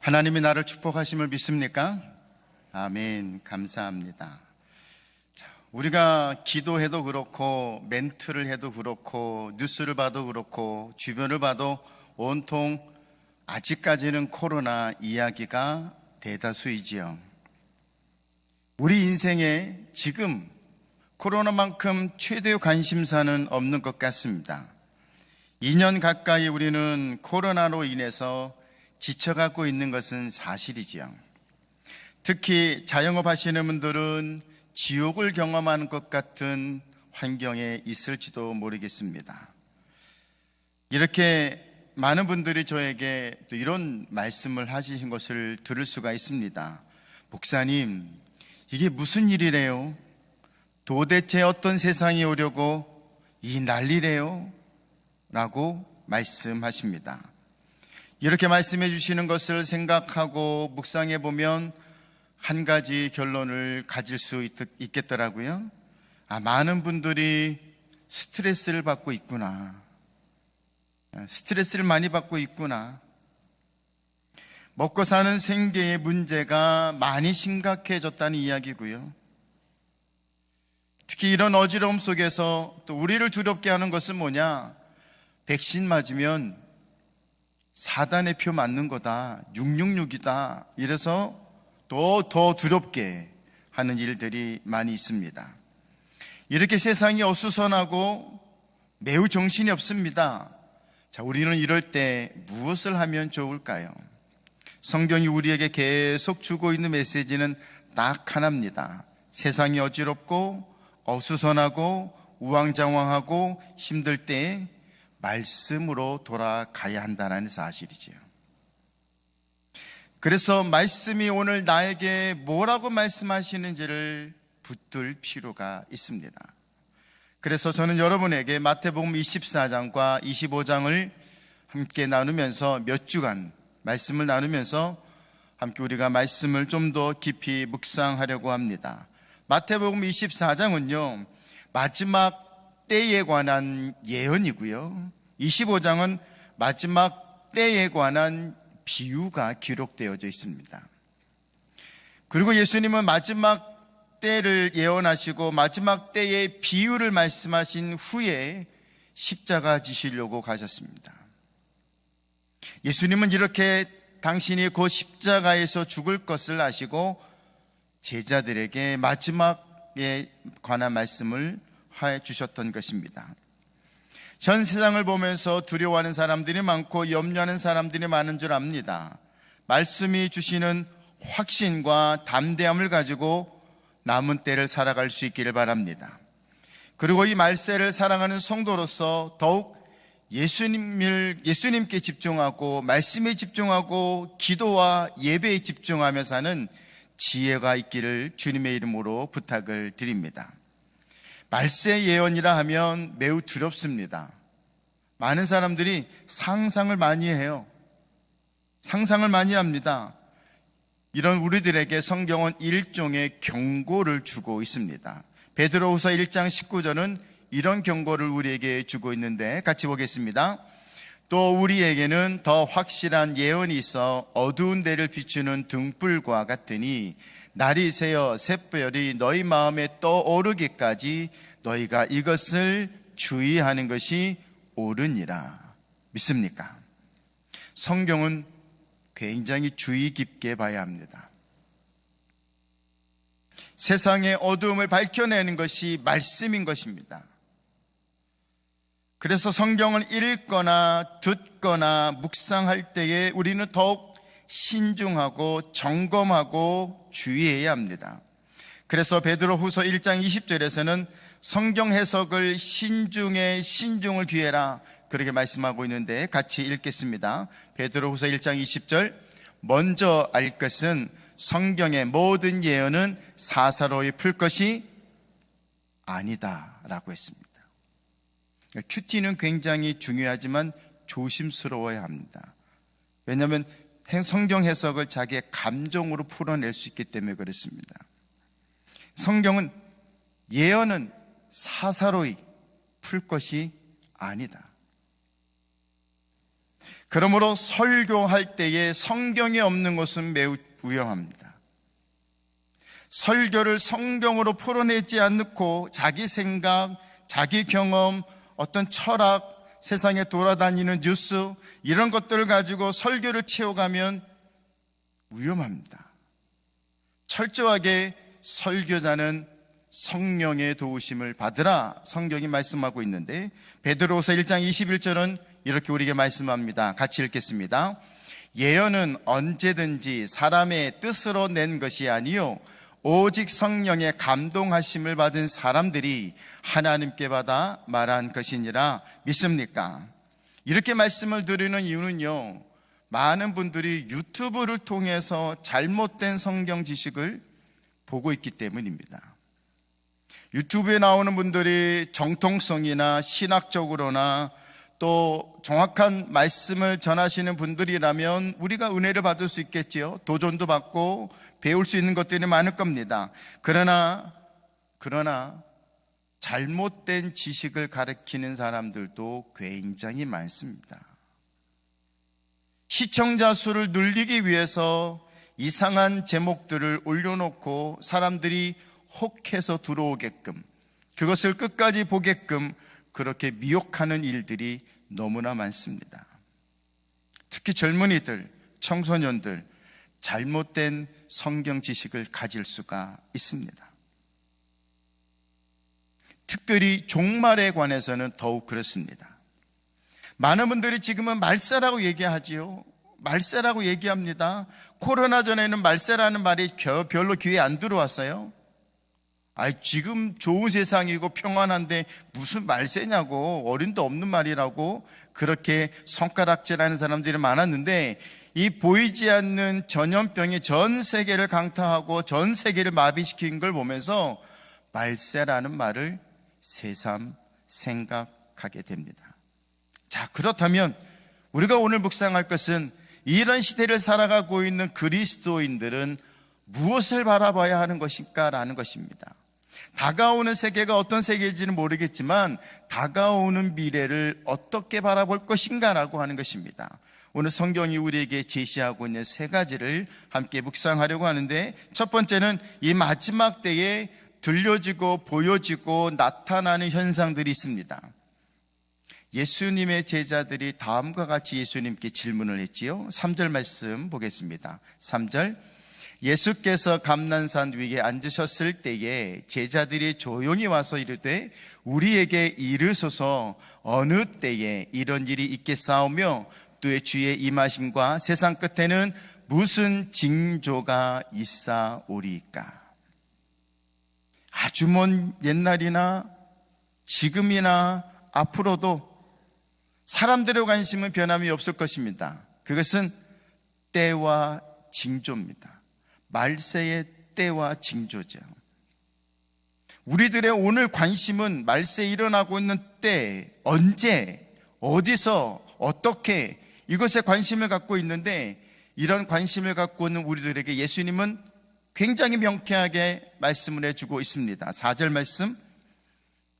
하나님이 나를 축복하심을 믿습니까? 아멘. 감사합니다. 우리가 기도해도 그렇고 멘트를 해도 그렇고 뉴스를 봐도 그렇고 주변을 봐도 온통 아직까지는 코로나 이야기가 대다수이지요. 우리 인생에 지금 코로나만큼 최대의 관심사는 없는 것 같습니다. 2년 가까이 우리는 코로나로 인해서 지쳐가고 있는 것은 사실이지요. 특히 자영업 하시는 분들은 지옥을 경험하는 것 같은 환경에 있을지도 모르겠습니다. 이렇게 많은 분들이 저에게 또 이런 말씀을 하신 것을 들을 수가 있습니다. 목사님, 이게 무슨 일이래요? 도대체 어떤 세상이 오려고 이 난리래요? 라고 말씀하십니다. 이렇게 말씀해 주시는 것을 생각하고 묵상해 보면 한 가지 결론을 가질 수 있겠더라고요. 많은 분들이 스트레스를 받고 있구나. 스트레스를 많이 받고 있구나. 먹고 사는 생계의 문제가 많이 심각해졌다는 이야기고요. 특히 이런 어지러움 속에서 또 우리를 두렵게 하는 것은 뭐냐? 백신 맞으면 사단의 표 맞는 거다, 666이다, 이래서 또 더 두렵게 하는 일들이 많이 있습니다. 이렇게 세상이 어수선하고 매우 정신이 없습니다. 자, 우리는 이럴 때 무엇을 하면 좋을까요? 성경이 우리에게 계속 주고 있는 메시지는 딱 하나입니다. 세상이 어지럽고 어수선하고 우왕좌왕하고 힘들 때 말씀으로 돌아가야 한다는 사실이지요. 그래서 말씀이 오늘 나에게 뭐라고 말씀하시는지를 붙들 필요가 있습니다. 그래서 저는 여러분에게 마태복음 24장과 25장을 함께 나누면서 몇 주간 말씀을 나누면서 함께 우리가 말씀을 좀 더 깊이 묵상하려고 합니다. 마태복음 24장은요, 마지막 때에 관한 예언이고요, 25장은 마지막 때에 관한 비유가 기록되어져 있습니다. 그리고 예수님은 마지막 때를 예언하시고 마지막 때의 비유를 말씀하신 후에 십자가 지시려고 가셨습니다. 예수님은 이렇게 당신이 그 십자가에서 죽을 것을 아시고 제자들에게 마지막에 관한 말씀을 해 주셨던 것입니다. 현 세상을 보면서 두려워하는 사람들이 많고 염려하는 사람들이 많은 줄 압니다. 말씀이 주시는 확신과 담대함을 가지고 남은 때를 살아갈 수 있기를 바랍니다. 그리고 이 말세를 사랑하는 성도로서 더욱 예수님께 집중하고 말씀에 집중하고 기도와 예배에 집중하며 사는 지혜가 있기를 주님의 이름으로 부탁을 드립니다. 말세 예언이라 하면 매우 두렵습니다. 많은 사람들이 상상을 많이 해요. 상상을 많이 합니다. 이런 우리들에게 성경은 일종의 경고를 주고 있습니다. 베드로후서 1장 19절은 이런 경고를 우리에게 주고 있는데 같이 보겠습니다. 또 우리에게는 더 확실한 예언이 있어 어두운 데를 비추는 등불과 같으니 날이 새어 샛별이 너희 마음에 떠오르기까지 너희가 이것을 주의하는 것이 옳으니라. 믿습니까? 성경은 굉장히 주의 깊게 봐야 합니다. 세상의 어두움을 밝혀내는 것이 말씀인 것입니다. 그래서 성경을 읽거나 듣거나 묵상할 때에 우리는 더욱 신중하고 점검하고 주의해야 합니다. 그래서 베드로후서 1장 20절에서는 성경 해석을 신중을 귀해라, 그렇게 말씀하고 있는데 같이 읽겠습니다. 베드로후서 1장 20절, 먼저 알 것은 성경의 모든 예언은 사사로이 풀 것이 아니다 라고 했습니다. 큐티는 굉장히 중요하지만 조심스러워야 합니다. 왜냐하면 성경 해석을 자기의 감정으로 풀어낼 수 있기 때문에 그렇습니다. 성경은 예언은 사사로이 풀 것이 아니다. 그러므로 설교할 때에 성경에 없는 것은 매우 위험합니다. 설교를 성경으로 풀어내지 않고 자기 생각, 자기 경험, 어떤 철학, 세상에 돌아다니는 뉴스 이런 것들을 가지고 설교를 채워가면 위험합니다. 철저하게 설교자는 성령의 도우심을 받으라 성경이 말씀하고 있는데, 베드로후서 1장 21절은 이렇게 우리에게 말씀합니다. 같이 읽겠습니다. 예언은 언제든지 사람의 뜻으로 낸 것이 아니요 오직 성령의 감동하심을 받은 사람들이 하나님께 받아 말한 것이니라 믿습니까? 이렇게 말씀을 드리는 이유는요, 많은 분들이 유튜브를 통해서 잘못된 성경 지식을 보고 있기 때문입니다. 유튜브에 나오는 분들이 정통성이나 신학적으로나 또 정확한 말씀을 전하시는 분들이라면 우리가 은혜를 받을 수 있겠지요. 도전도 받고 배울 수 있는 것들이 많을 겁니다. 그러나 잘못된 지식을 가르치는 사람들도 굉장히 많습니다. 시청자 수를 늘리기 위해서 이상한 제목들을 올려놓고 사람들이 혹해서 들어오게끔, 그것을 끝까지 보게끔 그렇게 미혹하는 일들이 너무나 많습니다. 특히 젊은이들, 청소년들, 잘못된 성경 지식을 가질 수가 있습니다. 특별히 종말에 관해서는 더욱 그렇습니다. 많은 분들이 지금은 말세라고 얘기하지요. 말세라고 얘기합니다. 코로나 전에는 말세라는 말이 별로 귀에 안 들어왔어요. 지금 좋은 세상이고 평안한데 무슨 말세냐고, 어림도 없는 말이라고 그렇게 손가락질하는 사람들이 많았는데, 이 보이지 않는 전염병이 전 세계를 강타하고 전 세계를 마비시킨 걸 보면서 말세라는 말을 새삼 생각하게 됩니다. 자, 그렇다면 우리가 오늘 묵상할 것은 이런 시대를 살아가고 있는 그리스도인들은 무엇을 바라봐야 하는 것일까 라는 것입니다. 다가오는 세계가 어떤 세계인지는 모르겠지만 다가오는 미래를 어떻게 바라볼 것인가 라고 하는 것입니다. 오늘 성경이 우리에게 제시하고 있는 세 가지를 함께 묵상하려고 하는데, 첫 번째는 이 마지막 때에 들려지고 보여지고 나타나는 현상들이 있습니다. 예수님의 제자들이 다음과 같이 예수님께 질문을 했지요. 3절 말씀 보겠습니다. 3절, 예수께서 감난산 위에 앉으셨을 때에 제자들이 조용히 와서 이르되 우리에게 이르소서 어느 때에 이런 일이 있겠사오며 또 주의 임하심과 세상 끝에는 무슨 징조가 있사오리까? 아주 먼 옛날이나 지금이나 앞으로도 사람들의 관심은 변함이 없을 것입니다. 그것은 때와 징조입니다. 말세의 때와 징조죠. 우리들의 오늘 관심은 말세에 일어나고 있는 때, 언제, 어디서, 어떻게, 이것에 관심을 갖고 있는데, 이런 관심을 갖고 있는 우리들에게 예수님은 굉장히 명쾌하게 말씀을 해주고 있습니다. 4절 말씀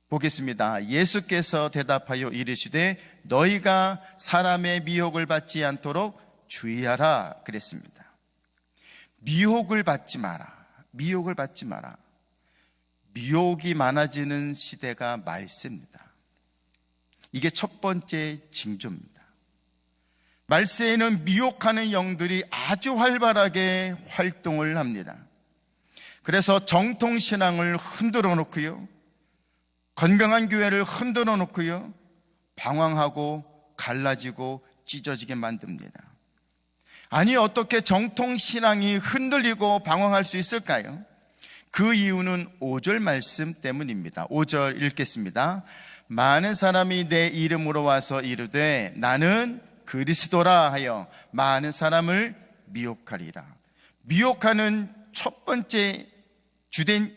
보겠습니다. 예수께서 대답하여 이르시되 너희가 사람의 미혹을 받지 않도록 주의하라 그랬습니다. 미혹을 받지 마라. 미혹을 받지 마라. 미혹이 많아지는 시대가 말세입니다. 이게 첫 번째 징조입니다. 말세에는 미혹하는 영들이 아주 활발하게 활동을 합니다. 그래서 정통신앙을 흔들어 놓고요, 건강한 교회를 흔들어 놓고요, 방황하고 갈라지고 찢어지게 만듭니다. 아니, 어떻게 정통신앙이 흔들리고 방황할 수 있을까요? 그 이유는 5절 말씀 때문입니다. 5절 읽겠습니다. 많은 사람이 내 이름으로 와서 이르되 나는 그리스도라 하여 많은 사람을 미혹하리라. 미혹하는 첫 번째 주된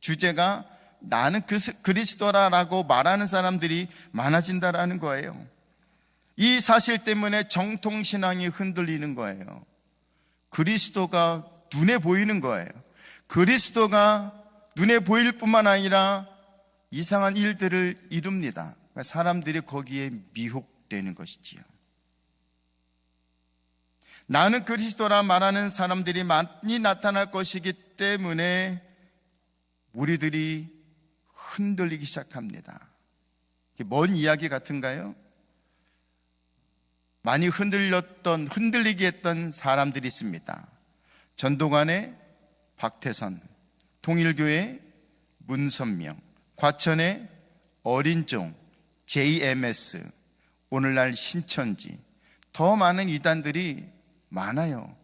주제가 나는 그리스도라라고 말하는 사람들이 많아진다라는 거예요. 이 사실 때문에 정통신앙이 흔들리는 거예요. 그리스도가 눈에 보이는 거예요. 그리스도가 눈에 보일 뿐만 아니라 이상한 일들을 이룹니다. 사람들이 거기에 미혹되는 것이지요. 나는 그리스도라 말하는 사람들이 많이 나타날 것이기 때문에 우리들이 흔들리기 시작합니다. 이게 뭔 이야기 같은가요? 많이 흔들리게 했던 사람들이 있습니다. 전도관의 박태선, 통일교의 문선명, 과천의 어린종, JMS, 오늘날 신천지, 더 많은 이단들이 많아요.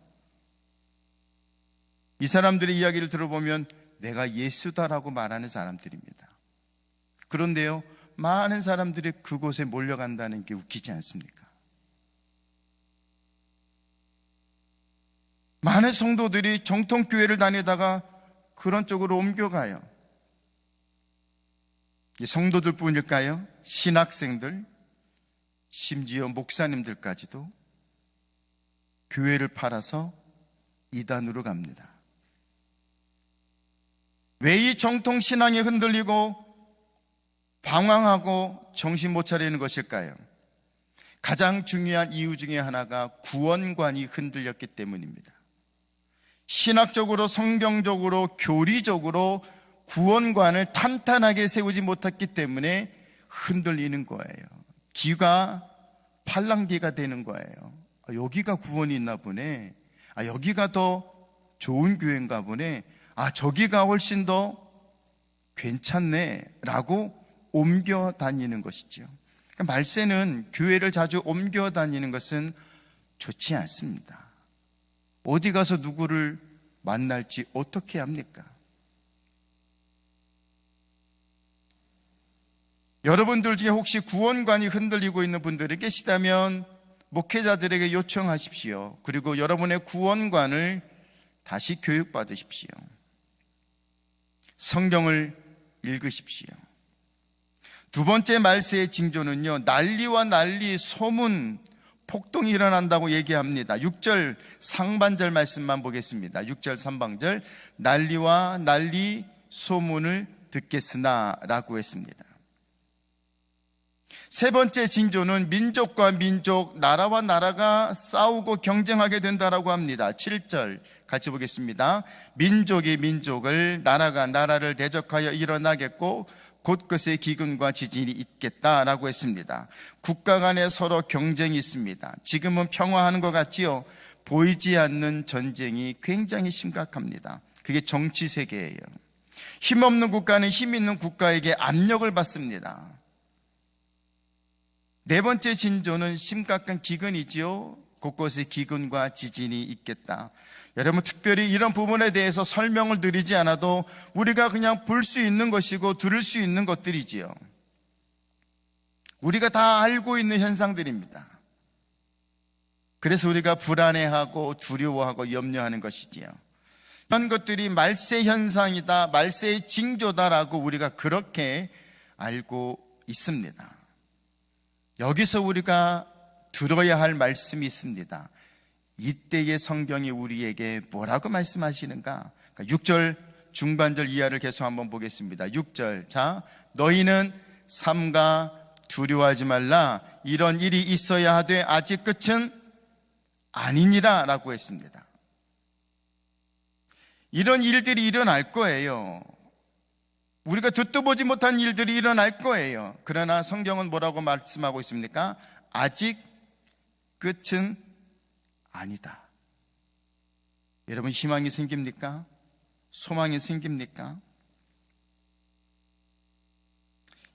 이 사람들의 이야기를 들어보면 내가 예수다라고 말하는 사람들입니다. 그런데요, 많은 사람들이 그곳에 몰려간다는 게 웃기지 않습니까? 많은 성도들이 정통교회를 다니다가 그런 쪽으로 옮겨가요. 성도들 뿐일까요? 신학생들, 심지어 목사님들까지도 교회를 팔아서 이단으로 갑니다. 왜 이 정통 신앙이 흔들리고 방황하고 정신 못 차리는 것일까요? 가장 중요한 이유 중에 하나가 구원관이 흔들렸기 때문입니다. 신학적으로, 성경적으로, 교리적으로 구원관을 탄탄하게 세우지 못했기 때문에 흔들리는 거예요. 귀가 팔랑귀가 되는 거예요. 여기가 구원이 있나 보네. 여기가 더 좋은 교회인가 보네. 저기가 훨씬 더 괜찮네 라고 옮겨 다니는 것이죠. 그러니까 말세는 교회를 자주 옮겨 다니는 것은 좋지 않습니다. 어디 가서 누구를 만날지 어떻게 합니까? 여러분들 중에 혹시 구원관이 흔들리고 있는 분들이 계시다면 목회자들에게 요청하십시오. 그리고 여러분의 구원관을 다시 교육받으십시오. 성경을 읽으십시오. 두 번째 말세의 징조는요, 난리와 난리, 소문, 폭동이 일어난다고 얘기합니다. 6절 상반절 말씀만 보겠습니다. 6절 상반절, 난리와 난리, 소문을 듣겠으나 라고 했습니다. 세 번째 징조는 민족과 민족, 나라와 나라가 싸우고 경쟁하게 된다라고 합니다. 7절 같이 보겠습니다. 민족이 민족을, 나라가 나라를 대적하여 일어나겠고 곳곳에 기근과 지진이 있겠다라고 했습니다. 국가 간에 서로 경쟁이 있습니다. 지금은 평화하는 것 같지요? 보이지 않는 전쟁이 굉장히 심각합니다. 그게 정치 세계예요. 힘없는 국가는 힘 있는 국가에게 압력을 받습니다. 네 번째 징조는 심각한 기근이지요. 곳곳에 기근과 지진이 있겠다. 여러분, 특별히 이런 부분에 대해서 설명을 드리지 않아도 우리가 그냥 볼 수 있는 것이고 들을 수 있는 것들이지요. 우리가 다 알고 있는 현상들입니다. 그래서 우리가 불안해하고 두려워하고 염려하는 것이지요. 이런 것들이 말세 현상이다, 말세의 징조다라고 우리가 그렇게 알고 있습니다. 여기서 우리가 들어야 할 말씀이 있습니다. 이때의 성경이 우리에게 뭐라고 말씀하시는가? 6절 중반절 이하를 계속 한번 보겠습니다. 6절, 자, 너희는 삼가 두려워하지 말라. 이런 일이 있어야 하되 아직 끝은 아니니라 라고 했습니다. 이런 일들이 일어날 거예요. 우리가 듣도 보지 못한 일들이 일어날 거예요. 그러나 성경은 뭐라고 말씀하고 있습니까? 아직 끝은 아니다. 여러분, 희망이 생깁니까? 소망이 생깁니까?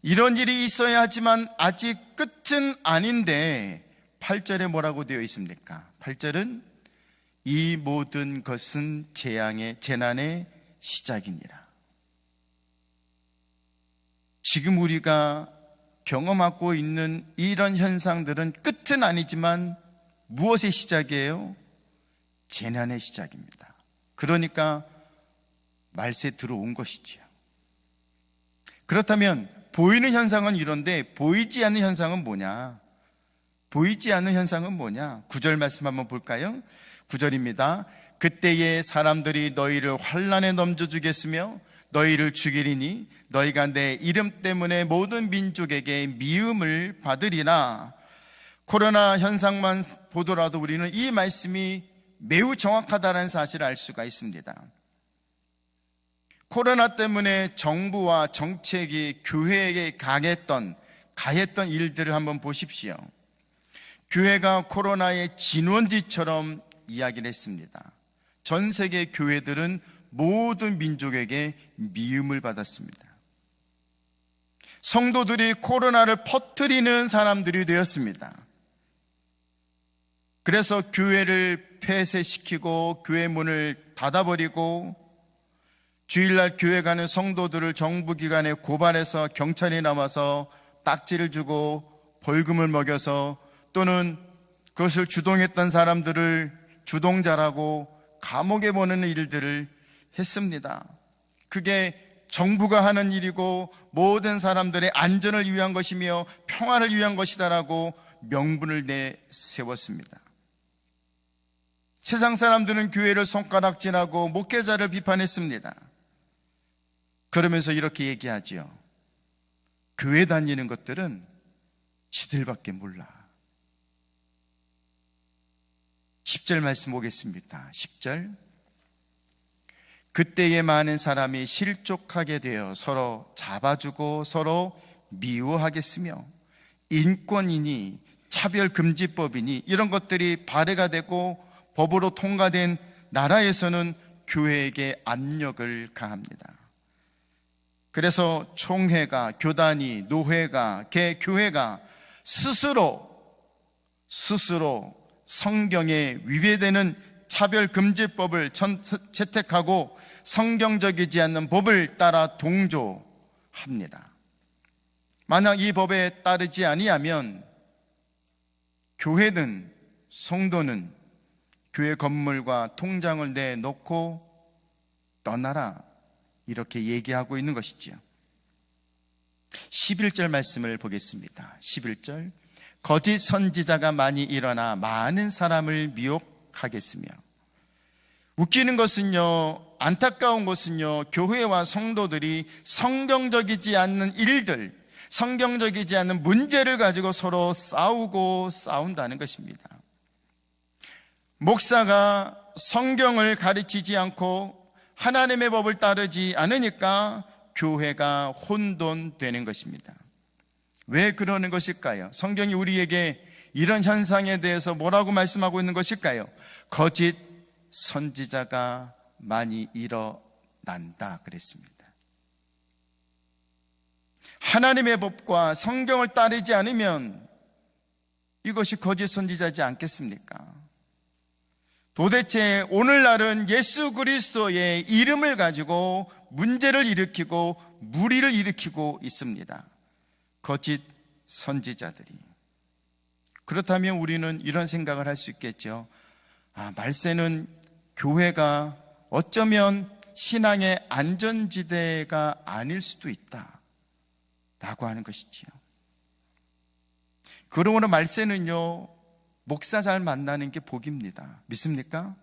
이런 일이 있어야 하지만 아직 끝은 아닌데 8절에 뭐라고 되어 있습니까? 8절은 이 모든 것은 재난의 시작이니라. 지금 우리가 경험하고 있는 이런 현상들은 끝은 아니지만 무엇의 시작이에요? 재난의 시작입니다. 그러니까 말세 들어온 것이지요. 그렇다면 보이는 현상은 이런데 보이지 않는 현상은 뭐냐? 보이지 않는 현상은 뭐냐? 9절 말씀 한번 볼까요? 9절입니다. 그때에 사람들이 너희를 환난에 넘겨주겠으며 너희를 죽이리니 너희가 내 이름 때문에 모든 민족에게 미움을 받으리라. 코로나 현상만 보더라도 우리는 이 말씀이 매우 정확하다는 사실을 알 수가 있습니다. 코로나 때문에 정부와 정책이 교회에게 가했던 일들을 한번 보십시오. 교회가 코로나의 진원지처럼 이야기를 했습니다. 전 세계 교회들은 모든 민족에게 미움을 받았습니다. 성도들이 코로나를 퍼뜨리는 사람들이 되었습니다. 그래서 교회를 폐쇄시키고 교회 문을 닫아버리고 주일날 교회 가는 성도들을 정부기관에 고발해서 경찰이 나와서 딱지를 주고 벌금을 먹여서 또는 그것을 주동했던 사람들을 주동자라고 감옥에 보내는 일들을 했습니다. 그게 정부가 하는 일이고 모든 사람들의 안전을 위한 것이며 평화를 위한 것이다라고 명분을 내세웠습니다. 세상 사람들은 교회를 손가락질하고 목회자를 비판했습니다. 그러면서 이렇게 얘기하죠. 교회 다니는 것들은 지들밖에 몰라. 10절 말씀 보겠습니다. 10절. 그때에 많은 사람이 실족하게 되어 서로 잡아주고 서로 미워하겠으며 인권이니 차별금지법이니 이런 것들이 발의가 되고 법으로 통과된 나라에서는 교회에게 압력을 가합니다. 그래서 총회가, 교단이, 노회가, 교회가 스스로 성경에 위배되는 차별금지법을 채택하고 성경적이지 않는 법을 따라 동조합니다. 만약 이 법에 따르지 아니하면 교회는, 성도는 교회 건물과 통장을 내놓고 떠나라, 이렇게 얘기하고 있는 것이지요. 11절 말씀을 보겠습니다. 11절. 거짓 선지자가 많이 일어나 많은 사람을 미혹하겠으며. 웃기는 것은요, 안타까운 것은요, 교회와 성도들이 성경적이지 않는 일들, 성경적이지 않는 문제를 가지고 서로 싸운다는 것입니다. 목사가 성경을 가르치지 않고 하나님의 법을 따르지 않으니까 교회가 혼돈되는 것입니다. 왜 그러는 것일까요? 성경이 우리에게 이런 현상에 대해서 뭐라고 말씀하고 있는 것일까요? 거짓 선지자가 많이 일어난다 그랬습니다. 하나님의 법과 성경을 따르지 않으면 이것이 거짓 선지자지 않겠습니까? 도대체 오늘날은 예수 그리스도의 이름을 가지고 문제를 일으키고 무리를 일으키고 있습니다. 거짓 선지자들이. 그렇다면 우리는 이런 생각을 할 수 있겠죠. 말세는 교회가 어쩌면 신앙의 안전지대가 아닐 수도 있다 라고 하는 것이지요. 그러므로 말세는요, 목사 잘 만나는 게 복입니다. 믿습니까?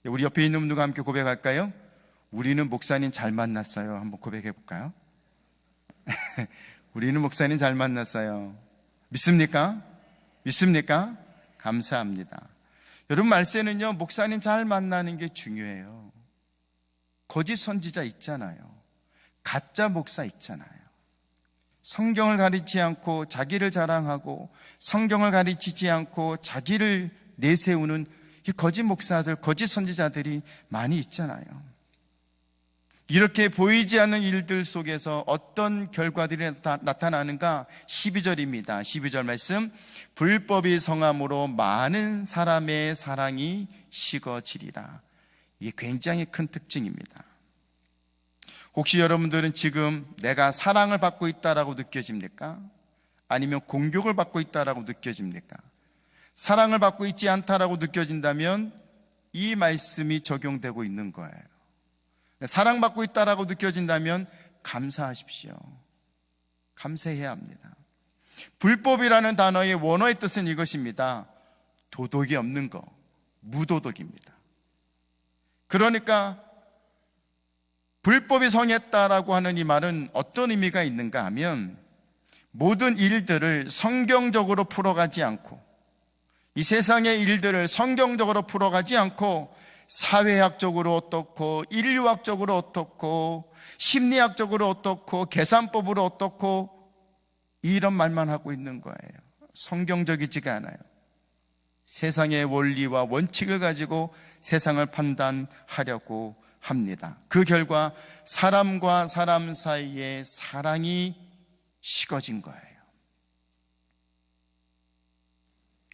우리 옆에 있는 분들과 함께 고백할까요? 우리는 목사님 잘 만났어요. 한번 고백해 볼까요? 우리는 목사님 잘 만났어요. 믿습니까? 믿습니까? 감사합니다. 여러분, 말세는요, 목사님 잘 만나는 게 중요해요. 거짓 선지자 있잖아요. 가짜 목사 있잖아요. 성경을 가르치지 않고 자기를 자랑하고 성경을 가르치지 않고 자기를 내세우는 이 거짓 목사들, 거짓 선지자들이 많이 있잖아요. 이렇게 보이지 않는 일들 속에서 어떤 결과들이 나타나는가? 12절입니다. 12절 말씀. 불법이 성함으로 많은 사람의 사랑이 식어지리라. 이게 굉장히 큰 특징입니다. 혹시 여러분들은 지금 내가 사랑을 받고 있다라고 느껴집니까? 아니면 공격을 받고 있다라고 느껴집니까? 사랑을 받고 있지 않다라고 느껴진다면 이 말씀이 적용되고 있는 거예요. 사랑받고 있다라고 느껴진다면 감사하십시오. 감사해야 합니다. 불법이라는 단어의 원어의 뜻은 이것입니다. 도덕이 없는 거, 무도덕입니다. 그러니까 불법이 성했다라고 하는 이 말은 어떤 의미가 있는가 하면 모든 일들을 성경적으로 풀어가지 않고 이 세상의 일들을 성경적으로 풀어가지 않고 사회학적으로 어떻고, 인류학적으로 어떻고, 심리학적으로 어떻고, 계산법으로 어떻고, 이런 말만 하고 있는 거예요. 성경적이지가 않아요. 세상의 원리와 원칙을 가지고 세상을 판단하려고 합니다. 그 결과 사람과 사람 사이에 사랑이 식어진 거예요.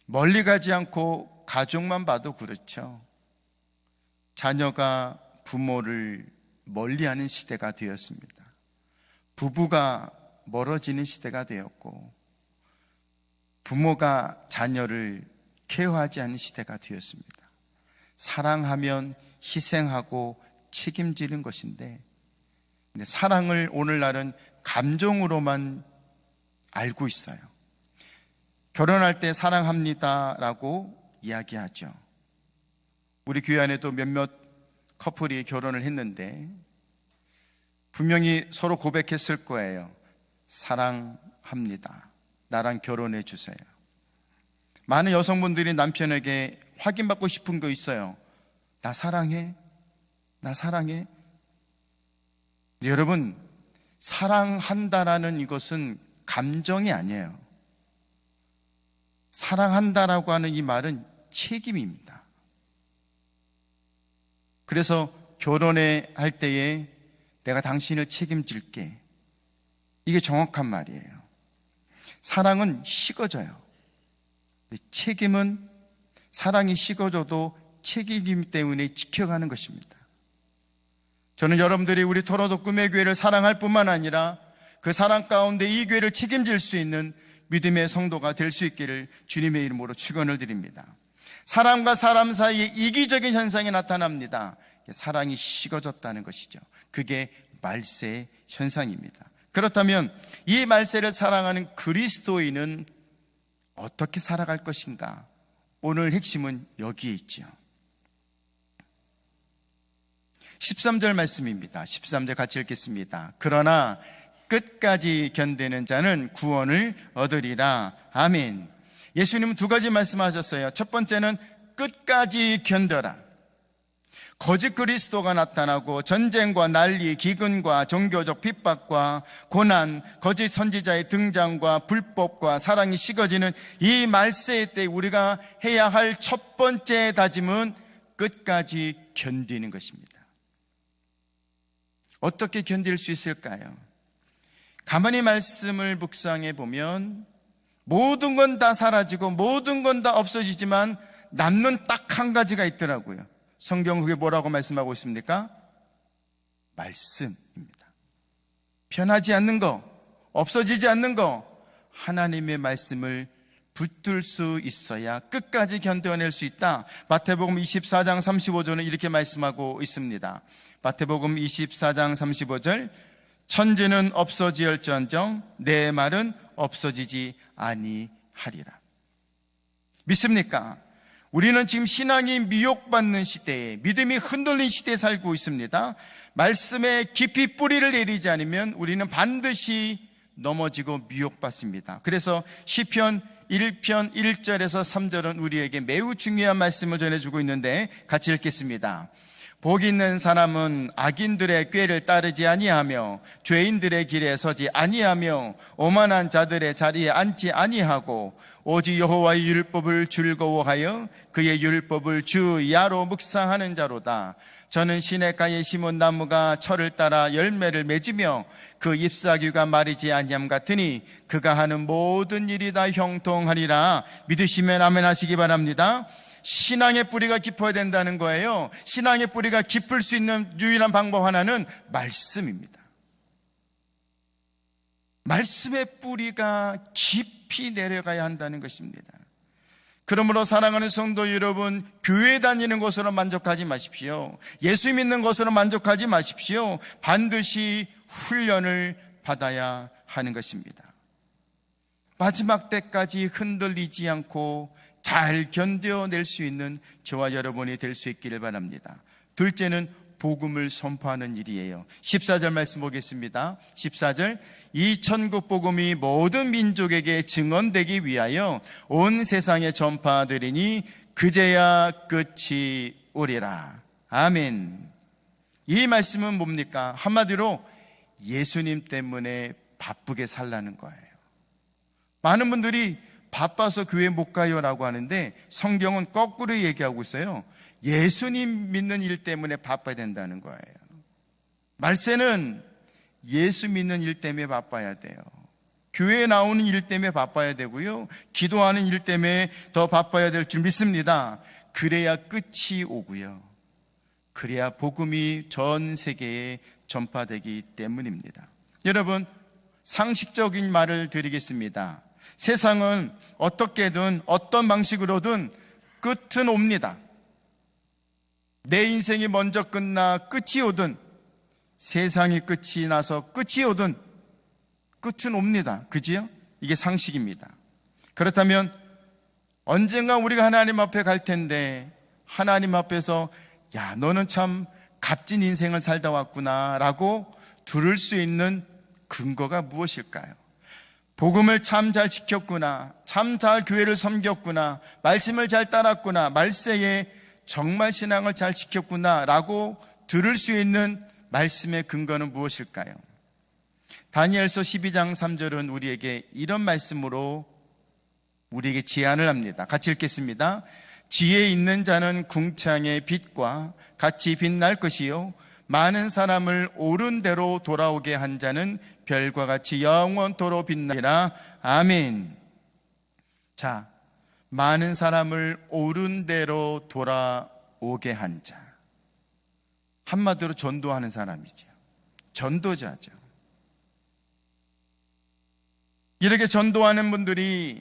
멀리 가지 않고 가족만 봐도 그렇죠. 자녀가 부모를 멀리하는 시대가 되었습니다. 부부가 멀어지는 시대가 되었고, 부모가 자녀를 케어하지 않는 시대가 되었습니다. 사랑하면 희생하고 책임지는 것인데, 사랑을 오늘날은 감정으로만 알고 있어요. 결혼할 때 사랑합니다라고 이야기하죠. 우리 교회 안에도 몇몇 커플이 결혼을 했는데 분명히 서로 고백했을 거예요. 사랑합니다. 나랑 결혼해 주세요. 많은 여성분들이 남편에게 확인받고 싶은 거 있어요. 나 사랑해? 나 사랑해? 여러분, 사랑한다라는 이것은 감정이 아니에요. 사랑한다라고 하는 이 말은 책임입니다. 그래서 결혼을 할 때에 내가 당신을 책임질게, 이게 정확한 말이에요. 사랑은 식어져요. 책임은 사랑이 식어져도 책임이기 때문에 지켜가는 것입니다. 저는 여러분들이 우리 토론도 꿈의 교회를 사랑할 뿐만 아니라 그 사랑 가운데 이 교회를 책임질 수 있는 믿음의 성도가 될 수 있기를 주님의 이름으로 축원을 드립니다. 사람과 사람 사이에 이기적인 현상이 나타납니다. 사랑이 식어졌다는 것이죠. 그게 말세 현상입니다. 그렇다면 이 말세를 사랑하는 그리스도인은 어떻게 살아갈 것인가? 오늘 핵심은 여기에 있죠. 13절 말씀입니다. 13절 같이 읽겠습니다. 그러나 끝까지 견디는 자는 구원을 얻으리라. 아멘. 예수님은 두 가지 말씀하셨어요. 첫 번째는 끝까지 견뎌라. 거짓 그리스도가 나타나고 전쟁과 난리, 기근과 종교적 핍박과 고난, 거짓 선지자의 등장과 불법과 사랑이 식어지는 이 말세 때 우리가 해야 할 첫 번째 다짐은 끝까지 견디는 것입니다. 어떻게 견딜 수 있을까요? 가만히 말씀을 묵상해 보면 모든 건 다 사라지고 모든 건 다 없어지지만 남는 딱 한 가지가 있더라고요. 성경 그게 뭐라고 말씀하고 있습니까? 말씀입니다. 변하지 않는 거, 없어지지 않는 거, 하나님의 말씀을 붙들 수 있어야 끝까지 견뎌낼 수 있다. 마태복음 24장 35절은 이렇게 말씀하고 있습니다. 마태복음 24장 35절, 천지는 없어지을지언정 내 말은 없어지지 아니하리라. 믿습니까? 우리는 지금 신앙이 미혹받는 시대에, 믿음이 흔들린 시대에 살고 있습니다. 말씀에 깊이 뿌리를 내리지 않으면 우리는 반드시 넘어지고 미혹받습니다. 그래서 시편 1편 1절에서 3절은 우리에게 매우 중요한 말씀을 전해주고 있는데 같이 읽겠습니다. 복 있는 사람은 악인들의 꾀를 따르지 아니하며 죄인들의 길에 서지 아니하며 오만한 자들의 자리에 앉지 아니하고 오직 여호와의 율법을 즐거워하여 그의 율법을 주야로 묵상하는 자로다. 저는 시냇가에 심은 나무가 철을 따라 열매를 맺으며 그 잎사귀가 마르지 아니함 같으니 그가 하는 모든 일이 다 형통하리라. 믿으시면 아멘 하시기 바랍니다. 신앙의 뿌리가 깊어야 된다는 거예요. 신앙의 뿌리가 깊을 수 있는 유일한 방법 하나는 말씀입니다. 말씀의 뿌리가 깊이 내려가야 한다는 것입니다. 그러므로 사랑하는 성도 여러분, 교회 다니는 것으로 만족하지 마십시오. 예수 믿는 것으로 만족하지 마십시오. 반드시 훈련을 받아야 하는 것입니다. 마지막 때까지 흔들리지 않고 잘 견뎌낼 수 있는 저와 여러분이 될 수 있기를 바랍니다. 둘째는 복음을 선포하는 일이에요. 14절 말씀 보겠습니다. 14절, 이 천국 복음이 모든 민족에게 증언되기 위하여 온 세상에 전파되리니 그제야 끝이 오리라. 아멘. 이 말씀은 뭡니까? 한마디로 예수님 때문에 바쁘게 살라는 거예요. 많은 분들이 바빠서 교회 못 가요 라고 하는데 성경은 거꾸로 얘기하고 있어요. 예수님 믿는 일 때문에 바빠야 된다는 거예요. 말세는 예수 믿는 일 때문에 바빠야 돼요. 교회에 나오는 일 때문에 바빠야 되고요, 기도하는 일 때문에 더 바빠야 될 줄 믿습니다. 그래야 끝이 오고요, 그래야 복음이 전 세계에 전파되기 때문입니다. 여러분, 상식적인 말을 드리겠습니다. 세상은 어떻게든 어떤 방식으로든 끝은 옵니다. 내 인생이 먼저 끝나 끝이 오든 세상이 끝이 나서 끝이 오든 끝은 옵니다. 그지요? 이게 상식입니다. 그렇다면 언젠가 우리가 하나님 앞에 갈 텐데 하나님 앞에서 야, 너는 참 값진 인생을 살다 왔구나 라고 들을 수 있는 근거가 무엇일까요? 복음을 참 잘 지켰구나, 참 잘 교회를 섬겼구나, 말씀을 잘 따랐구나, 말세에 정말 신앙을 잘 지켰구나 라고 들을 수 있는 말씀의 근거는 무엇일까요? 다니엘서 12장 3절은 우리에게 이런 말씀으로 우리에게 제안을 합니다. 같이 읽겠습니다. 지혜 있는 자는 궁창의 빛과 같이 빛날 것이요, 많은 사람을 옳은 대로 돌아오게 한 자는 별과 같이 영원토록 빛나리라. 아멘. 자, 많은 사람을 옳은 대로 돌아오게 한 자, 한마디로 전도하는 사람이죠. 전도자죠. 이렇게 전도하는 분들이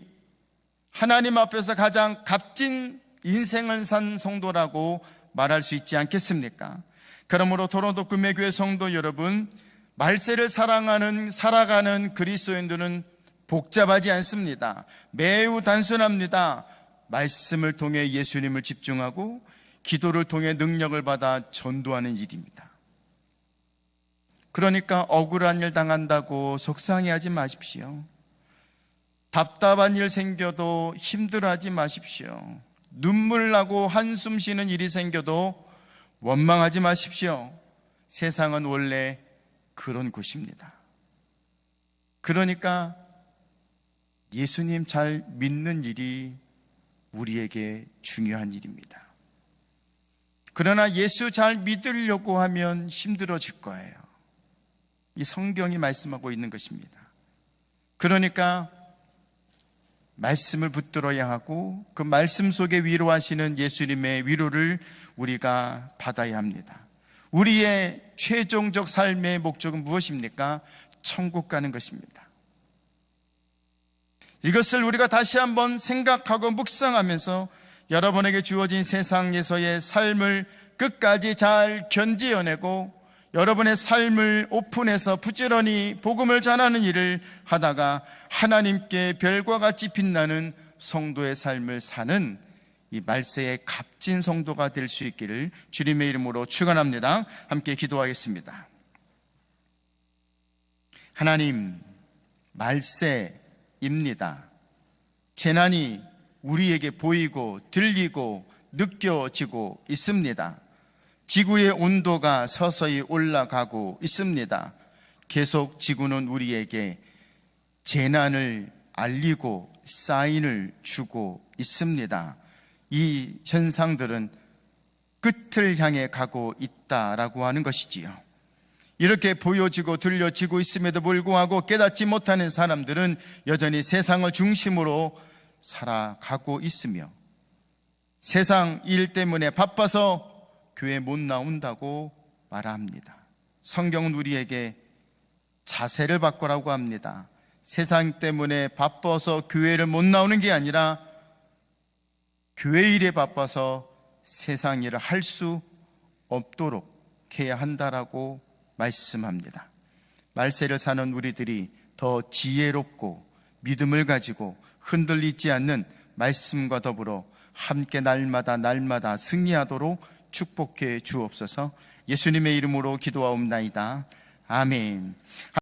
하나님 앞에서 가장 값진 인생을 산 성도라고 말할 수 있지 않겠습니까? 그러므로 토론토 금혜교회 성도 여러분, 말세를 살아가는 그리스도인들은 복잡하지 않습니다. 매우 단순합니다. 말씀을 통해 예수님을 집중하고 기도를 통해 능력을 받아 전도하는 일입니다. 그러니까 억울한 일 당한다고 속상해하지 마십시오. 답답한 일 생겨도 힘들어하지 마십시오. 눈물 나고 한숨 쉬는 일이 생겨도 원망하지 마십시오. 세상은 원래 그런 곳입니다. 그러니까 예수님 잘 믿는 일이 우리에게 중요한 일입니다. 그러나 예수 잘 믿으려고 하면 힘들어질 거예요. 이 성경이 말씀하고 있는 것입니다. 그러니까 말씀을 붙들어야 하고 그 말씀 속에 위로하시는 예수님의 위로를 우리가 받아야 합니다. 우리의 최종적 삶의 목적은 무엇입니까? 천국 가는 것입니다. 이것을 우리가 다시 한번 생각하고 묵상하면서 여러분에게 주어진 세상에서의 삶을 끝까지 잘 견디어내고 여러분의 삶을 오픈해서 부지런히 복음을 전하는 일을 하다가 하나님께 별과 같이 빛나는 성도의 삶을 사는 이 말세의 값진 성도가 될 수 있기를 주님의 이름으로 축원합니다. 함께 기도하겠습니다. 하나님, 말세입니다. 재난이 우리에게 보이고 들리고 느껴지고 있습니다. 지구의 온도가 서서히 올라가고 있습니다. 계속 지구는 우리에게 재난을 알리고 사인을 주고 있습니다. 이 현상들은 끝을 향해 가고 있다라고 하는 것이지요. 이렇게 보여지고 들려지고 있음에도 불구하고 깨닫지 못하는 사람들은 여전히 세상을 중심으로 살아가고 있으며 세상 일 때문에 바빠서 교회 못 나온다고 말합니다. 성경은 우리에게 자세를 바꾸라고 합니다. 세상 때문에 바빠서 교회를 못 나오는 게 아니라 교회 일에 바빠서 세상 일을 할 수 없도록 해야 한다라고 말씀합니다. 말세를 사는 우리들이 더 지혜롭고 믿음을 가지고 흔들리지 않는 말씀과 더불어 함께 날마다 승리하도록 축복해 주옵소서. 예수님의 이름으로 기도하옵나이다. 아멘.